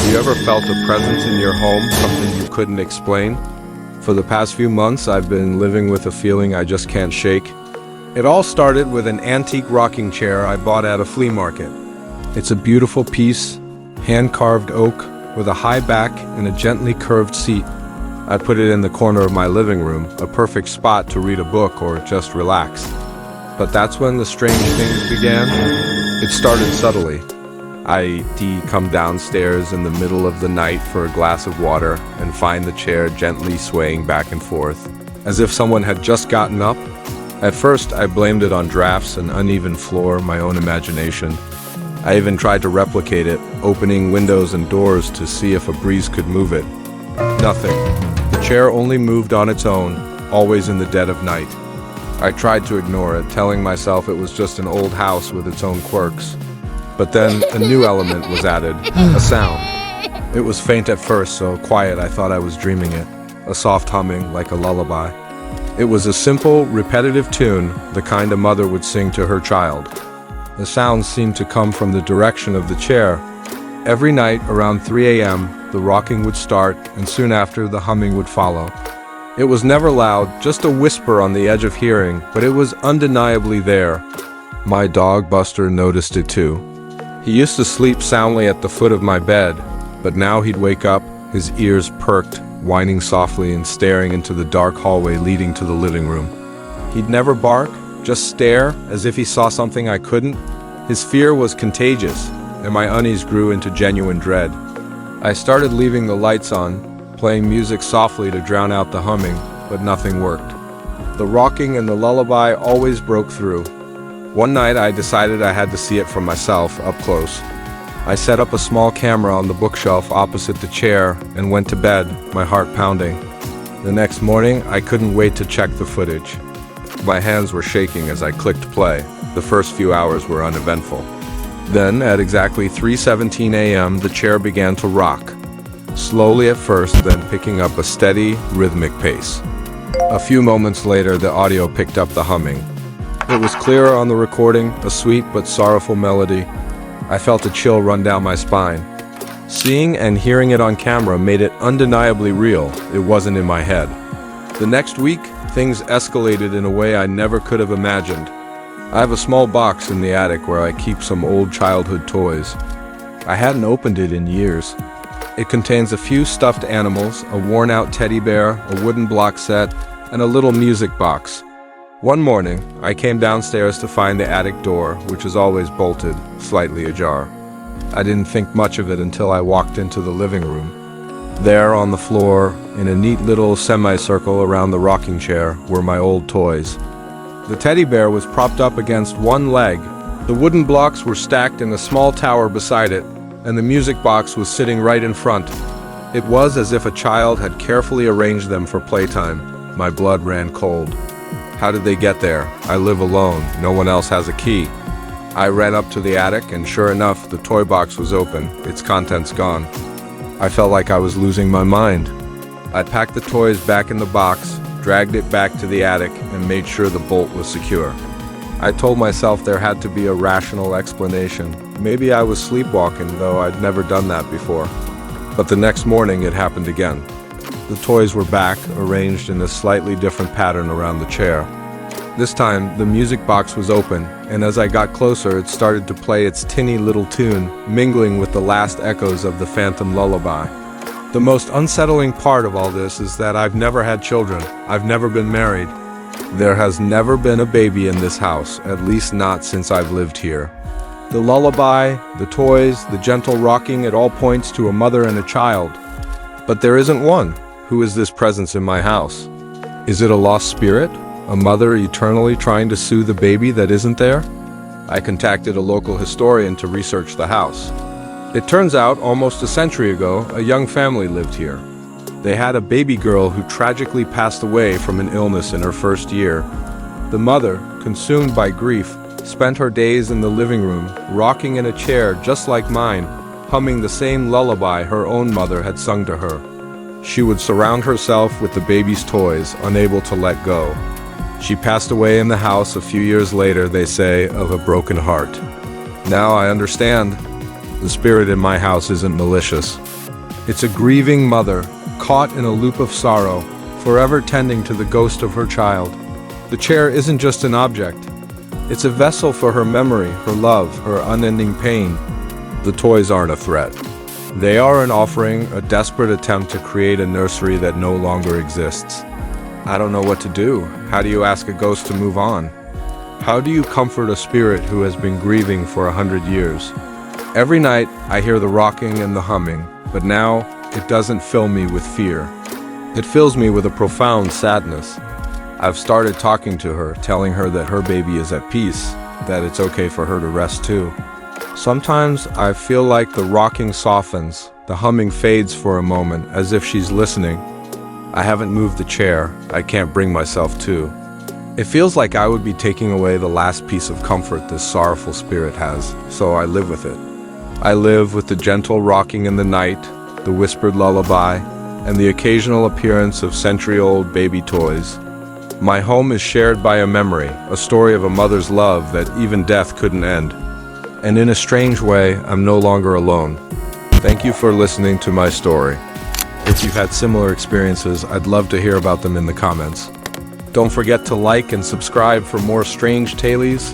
Have you ever felt a presence in your home, something you couldn't explain? For the past few months, I've been living with a feeling I just can't shake. It all started with an antique rocking chair I bought at a flea market. It's a beautiful piece, hand-carved oak, with a high back and a gently curved seat. I put it in the corner of my living room, a perfect spot to read a book or just relax. But that's when the strange things began. It started subtly. I'd come downstairs in the middle of the night for a glass of water and find the chair gently swaying back and forth, as if someone had just gotten up. At first, I blamed it on drafts, an uneven floor, my own imagination. I even tried to replicate it, opening windows and doors to see if a breeze could move it. Nothing. The chair only moved on its own, always in the dead of night. I tried to ignore it, telling myself it was just an old house with its own quirks. But then a new element was added, a sound. It was faint at first, so quiet I thought I was dreaming it, a soft humming like a lullaby. It was a simple, repetitive tune, the kind a mother would sing to her child. The sound seemed to come from the direction of the chair. Every night around 3 a.m., the rocking would start, and soon after the humming would follow. It was never loud, just a whisper on the edge of hearing, but it was undeniably there. My dog Buster noticed it too. He used to sleep soundly at the foot of my bed, but now he'd wake up, his ears perked, whining softly and staring into the dark hallway leading to the living room. He'd never bark, just stare, as if he saw something I couldn't. His fear was contagious, and my unease grew into genuine dread. I started leaving the lights on, playing music softly to drown out the humming, but nothing worked. The rocking and the lullaby always broke through. One night I decided I had to see it for myself, up close. I set up a small camera on the bookshelf opposite the chair and went to bed, my heart pounding. The next morning, I couldn't wait to check the footage. My hands were shaking as I clicked play. The first few hours were uneventful. Then, at exactly 3:17 a.m., the chair began to rock. Slowly at first, then picking up a steady, rhythmic pace. A few moments later, the audio picked up the humming. It was clearer on the recording, a sweet but sorrowful melody. I felt a chill run down my spine. Seeing and hearing it on camera made it undeniably real. It wasn't in my head. The next week, things escalated in a way I never could have imagined. I have a small box in the attic where I keep some old childhood toys. I hadn't opened it in years. It contains a few stuffed animals, a worn-out teddy bear, a wooden block set, and a little music box. One morning, I came downstairs to find the attic door, which is always bolted, slightly ajar. I didn't think much of it until I walked into the living room. There on the floor, in a neat little semicircle around the rocking chair, were my old toys. The teddy bear was propped up against one leg. The wooden blocks were stacked in a small tower beside it, and the music box was sitting right in front. It was as if a child had carefully arranged them for playtime. My blood ran cold. How did they get there? I live alone. No one else has a key. I ran up to the attic, and sure enough, the toy box was open, its contents gone. I felt like I was losing my mind. I packed the toys back in the box, dragged it back to the attic, and made sure the bolt was secure. I told myself there had to be a rational explanation. Maybe I was sleepwalking, though I'd never done that before. But the next morning, it happened again. The toys were back, arranged in a slightly different pattern around the chair. This time, the music box was open, and as I got closer, it started to play its tinny little tune, mingling with the last echoes of the phantom lullaby. The most unsettling part of all this is that I've never had children. I've never been married. There has never been a baby in this house, at least not since I've lived here. The lullaby, the toys, the gentle rocking, it all points to a mother and a child. But there isn't one. Who is this presence in my house? Is it a lost spirit? A mother eternally trying to soothe a baby that isn't there? I contacted a local historian to research the house. It turns out, almost a century ago, a young family lived here. They had a baby girl who tragically passed away from an illness in her first year. The mother, consumed by grief, spent her days in the living room, rocking in a chair just like mine, humming the same lullaby her own mother had sung to her. She would surround herself with the baby's toys, unable to let go. She passed away in the house a few years later, they say, of a broken heart. Now I understand. The spirit in my house isn't malicious. It's a grieving mother, caught in a loop of sorrow, forever tending to the ghost of her child. The chair isn't just an object. It's a vessel for her memory, her love, her unending pain. The toys aren't a threat. They are an offering, a desperate attempt to create a nursery that no longer exists. I don't know what to do. How do you ask a ghost to move on? How do you comfort a spirit who has been grieving for 100 years? Every night, I hear the rocking and the humming, but now it doesn't fill me with fear. It fills me with a profound sadness. I've started talking to her, telling her that her baby is at peace, that it's okay for her to rest too. Sometimes I feel like the rocking softens, the humming fades for a moment, as if she's listening. I haven't moved the chair, I can't bring myself to. It feels like I would be taking away the last piece of comfort this sorrowful spirit has, so I live with it. I live with the gentle rocking in the night, the whispered lullaby, and the occasional appearance of century-old baby toys. My home is shared by a memory, a story of a mother's love that even death couldn't end. And in a strange way, I'm no longer alone. Thank you for listening to my story. If you've had similar experiences, I'd love to hear about them in the comments. Don't forget to like and subscribe for more strange tales.